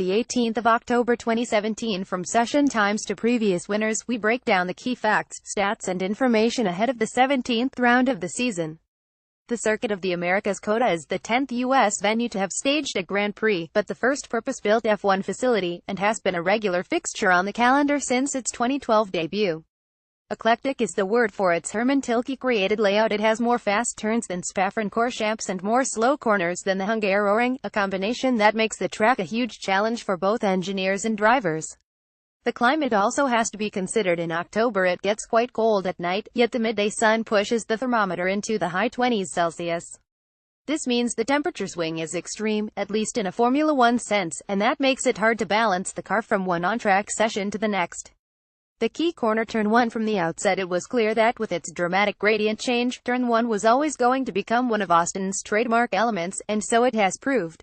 the 18th of October 2017. From session times to previous winners, we break down the key facts, stats and information ahead of the 17th round of the season. The Circuit of the Americas COTA is the 10th U.S. venue to have staged a Grand Prix, but the first purpose-built F1 facility, and has been a regular fixture on the calendar since its 2012 debut. Eclectic is the word for its Herman Tilke-created layout. It has more fast turns than Spa-Francorchamps and more slow corners than the Hungaroring, a combination that makes the track a huge challenge for both engineers and drivers. The climate also has to be considered. In October it gets quite cold at night, yet the midday sun pushes the thermometer into the high 20s Celsius. This means the temperature swing is extreme, at least in a Formula One sense, and that makes it hard to balance the car from one on-track session to the next. The key corner turn 1. From the outset it was clear that with its dramatic gradient change, turn 1 was always going to become one of Austin's trademark elements, and so it has proved.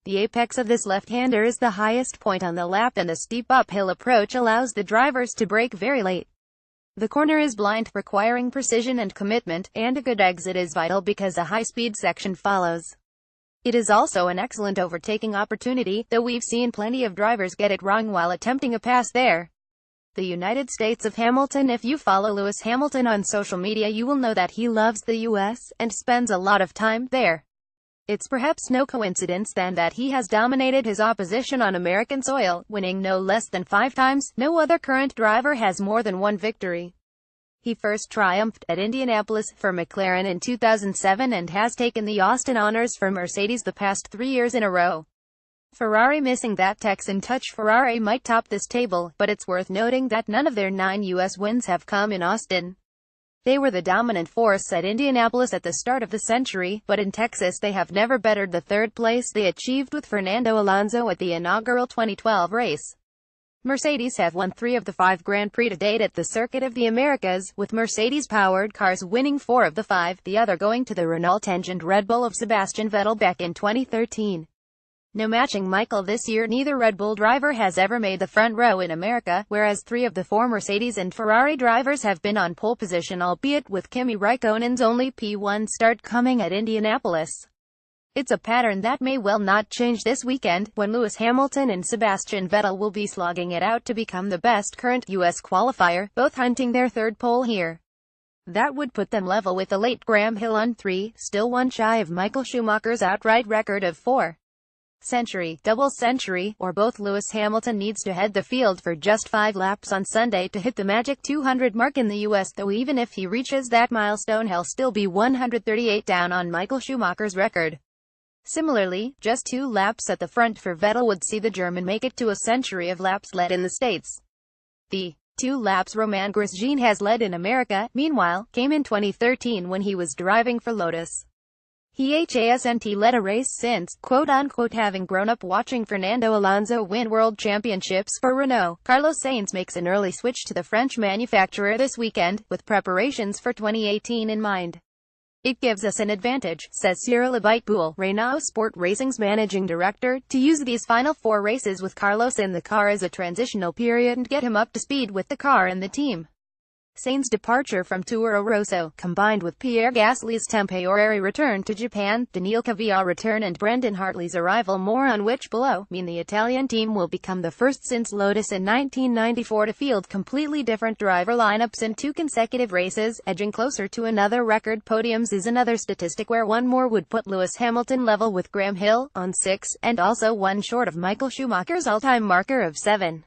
The apex of this left-hander is the highest point on the lap, and the steep uphill approach allows the drivers to brake very late. The corner is blind, requiring precision and commitment, and a good exit is vital because a high-speed section follows. It is also an excellent overtaking opportunity, though we've seen plenty of drivers get it wrong while attempting a pass there. The United States of Hamilton. If you follow Lewis Hamilton on social media, you will know that he loves the US, and spends a lot of time there. It's perhaps no coincidence then that he has dominated his opposition on American soil, winning no less than 5 times. No other current driver has more than one victory. He first triumphed at Indianapolis for McLaren in 2007 and has taken the Austin honors for Mercedes the past 3 years in a row. Ferrari missing that Texan touch. Ferrari might top this table, but it's worth noting that none of their 9 U.S. wins have come in Austin. They were the dominant force at Indianapolis at the start of the century, but in Texas they have never bettered the third place they achieved with Fernando Alonso at the inaugural 2012 race. Mercedes have won 3 of the 5 Grand Prix to date at the Circuit of the Americas, with Mercedes-powered cars winning 4 of the 5, the other going to the Renault-engined Red Bull of Sebastian Vettel back in 2013. No matching Michael this year. Neither Red Bull driver has ever made the front row in America, whereas 3 of the 4 Mercedes and Ferrari drivers have been on pole position, albeit with Kimi Raikkonen's only P1 start coming at Indianapolis. It's a pattern that may well not change this weekend, when Lewis Hamilton and Sebastian Vettel will be slogging it out to become the best current U.S. qualifier, both hunting their third pole here. That would put them level with the late Graham Hill on 3, still one shy of Michael Schumacher's outright record of 4. Century, double century, or both. Lewis Hamilton needs to head the field for just 5 laps on Sunday to hit the magic 200 mark in the US, though even if he reaches that milestone he'll still be 138 down on Michael Schumacher's record. Similarly, just 2 laps at the front for Vettel would see the German make it to a century of laps led in the States. The 2 laps Romain Grosjean has led in America, meanwhile, came in 2013 when he was driving for Lotus. He hasn't led a race since, quote-unquote, having grown up watching Fernando Alonso win world championships for Renault. Carlos Sainz makes an early switch to the French manufacturer this weekend, with preparations for 2018 in mind. It gives us an advantage, says Cyril Abiteboul, Renault Sport Racing's managing director, to use these final 4 races with Carlos in the car as a transitional period and get him up to speed with the car and the team. Sainz's departure from Toro Rosso, combined with Pierre Gasly's temporary return to Japan, Daniil Kvyat's return and Brendan Hartley's arrival, more on which below, mean the Italian team will become the first since Lotus in 1994 to field completely different driver lineups in 2 consecutive races. Edging closer to another record podiums is another statistic where 1 more would put Lewis Hamilton level with Graham Hill, on 6, and also 1 short of Michael Schumacher's all-time marker of 7.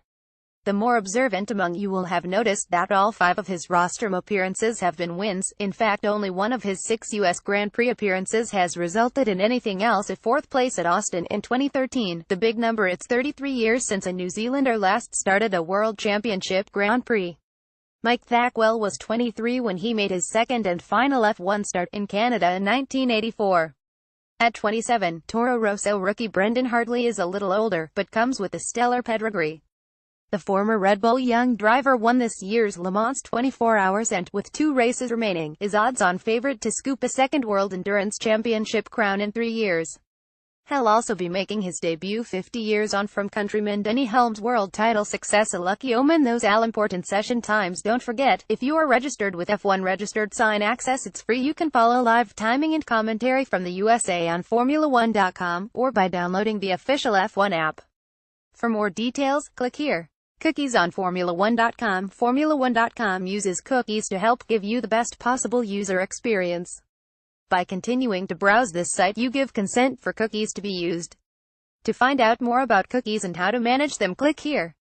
The more observant among you will have noticed that all 5 of his rostrum appearances have been wins. In fact, only 1 of his 6 U.S. Grand Prix appearances has resulted in anything else. A 4th place at Austin in 2013, the big number. It's 33 years since a New Zealander last started a World Championship Grand Prix. Mike Thackwell was 23 when he made his second and final F1 start in Canada in 1984. At 27, Toro Rosso rookie Brendan Hartley is a little older, but comes with a stellar pedigree. The former Red Bull young driver won this year's Le Mans 24 Hours and, with 2 races remaining, is odds-on favorite to scoop a second World Endurance Championship crown in 3 years. He'll also be making his debut 50 years on from countryman Denny Helm's world title success. A lucky omen, those all-important session times. Don't forget, if you are registered with F1 Registered Sign Access, it's free. You can follow live timing and commentary from the USA on Formula1.com, or by downloading the official F1 app. For more details, click here. Cookies on Formula1.com. Formula1.com uses cookies to help give you the best possible user experience. By continuing to browse this site, you give consent for cookies to be used. To find out more about cookies and how to manage them, click here.